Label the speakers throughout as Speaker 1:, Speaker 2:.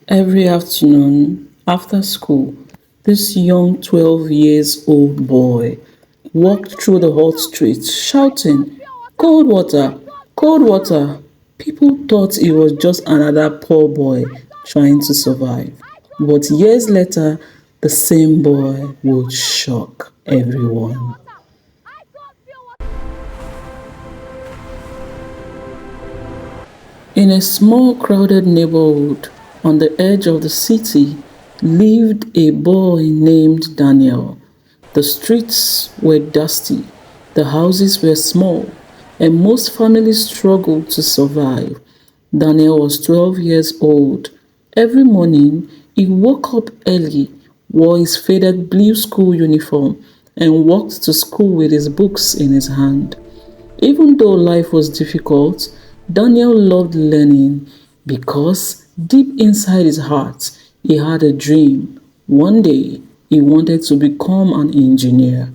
Speaker 1: Every afternoon after school, this young 12 years old boy walked through the hot streets shouting, "Cold water! Cold water!" People thought he was just another poor boy trying to survive. But years later, the same boy would shock everyone. In a small crowded neighborhood on the edge of the city lived a boy named Daniel. The streets were dusty, the houses were small, and most families struggled to survive. Daniel was 12 years old. Every morning, he woke up early, wore his faded blue school uniform, and walked to school with his books in his hand. Even though life was difficult, Daniel loved learning because deep inside his heart, he had a dream. One day, he wanted to become an engineer.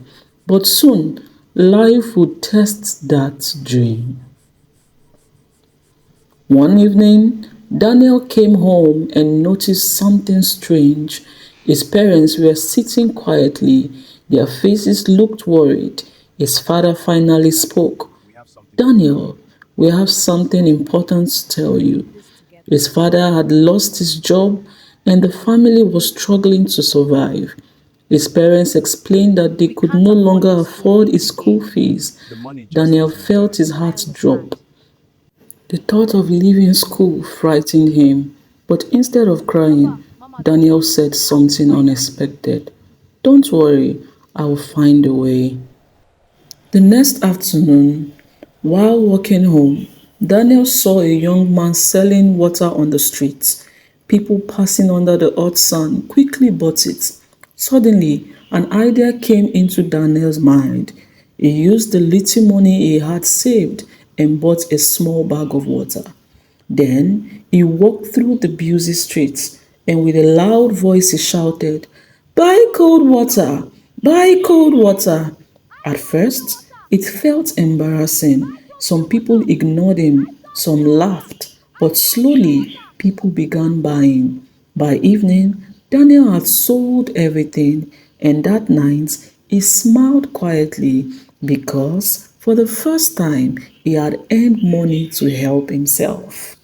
Speaker 1: But soon, life would test that dream. One evening, Daniel came home and noticed something strange. His parents were sitting quietly, their faces looked worried. His father finally spoke. "Daniel, we have something important to tell you." His father had lost his job and the family was struggling to survive. His parents explained that they could no longer afford his school fees. Daniel felt his heart drop. The thought of leaving school frightened him, but instead of crying, Daniel said something unexpected. "Don't worry, I will find a way." The next afternoon, while walking home, Daniel saw a young man selling water on the street. People passing under the hot sun quickly bought it. Suddenly, an idea came into Daniel's mind. He used the little money he had saved and bought a small bag of water. Then he walked through the busy streets and with a loud voice he shouted, "Buy cold water! Buy cold water!" At first, it felt embarrassing. Some people ignored him, some laughed, but slowly people began buying. By evening, Daniel had sold everything, and that night he smiled quietly because for the first time he had earned money to help himself.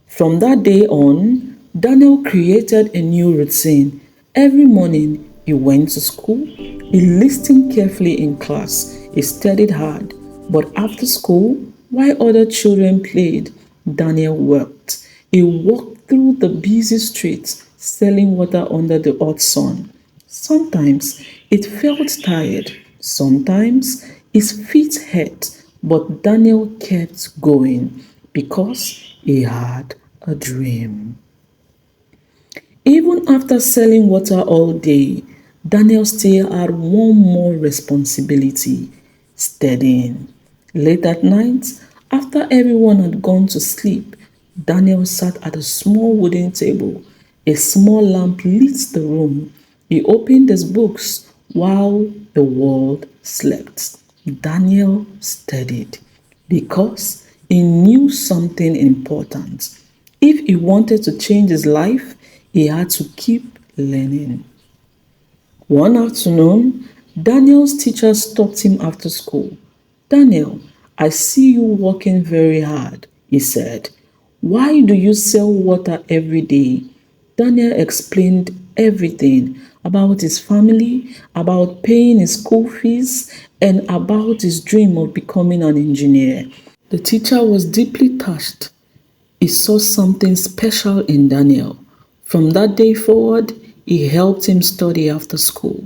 Speaker 1: From that day on, Daniel created a new routine. Every morning he went to school, he listened carefully in class, he studied hard. But after school, while other children played, Daniel worked. He walked through the busy streets, selling water under the hot sun. Sometimes it felt tired, sometimes his feet hurt, but Daniel kept going because he had a dream. Even after selling water all day, Daniel still had one more responsibility: studying. Late at night, after everyone had gone to sleep, Daniel sat at a small wooden table. A small lamp lit the room. He opened his books while the world slept. Daniel studied because he knew something important. If he wanted to change his life, he had to keep learning. One afternoon, Daniel's teacher stopped him after school. "Daniel, I see you working very hard," he said. "Why do you sell water every day?" Daniel explained everything about his family, about paying his school fees, and about his dream of becoming an engineer. The teacher was deeply touched. He saw something special in Daniel. From that day forward, he helped him study after school.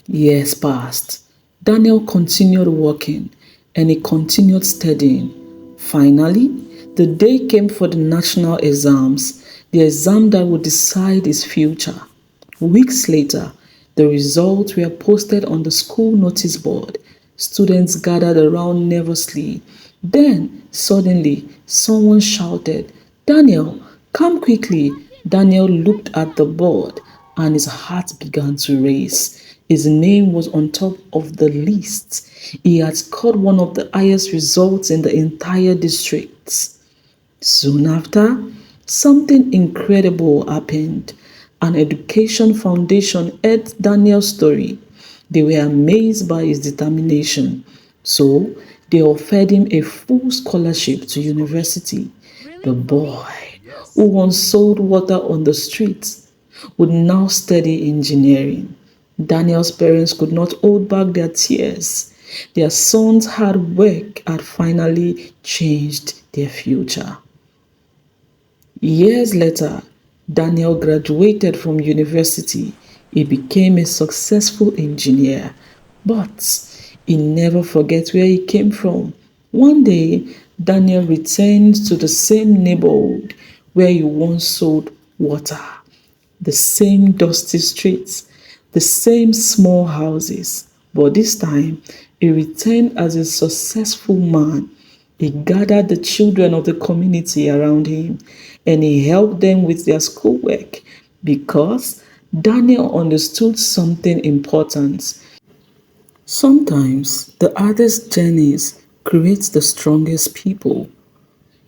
Speaker 1: Years passed. Daniel continued working and he continued studying. Finally, the day came for the national exams, the exam that would decide his future. Weeks later, the results were posted on the school notice board. Students gathered around nervously. Then, suddenly, someone shouted, "Daniel, come quickly." Daniel looked at the board and his heart began to race. His name was on top of the list. He had scored one of the highest results in the entire district. Soon after, Something incredible happened. An education foundation heard Daniel's story. They were amazed by his determination. So they offered him a full scholarship to university. The boy, who once sold water on the streets, would now study engineering. Daniel's parents could not hold back their tears. Their son's hard work had finally changed their future. Years later, Daniel graduated from university. He became a successful engineer, but he never forgets where he came from. One day, Daniel returned to the same neighborhood where he once sold water, the same dusty streets, the same small houses. But this time, he returned as a successful man. He gathered the children of the community around him and he helped them with their schoolwork because Daniel understood something important. Sometimes the hardest journeys create the strongest people.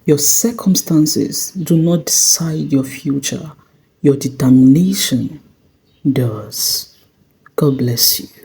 Speaker 1: Your circumstances do not decide your future, your determination does. God bless you.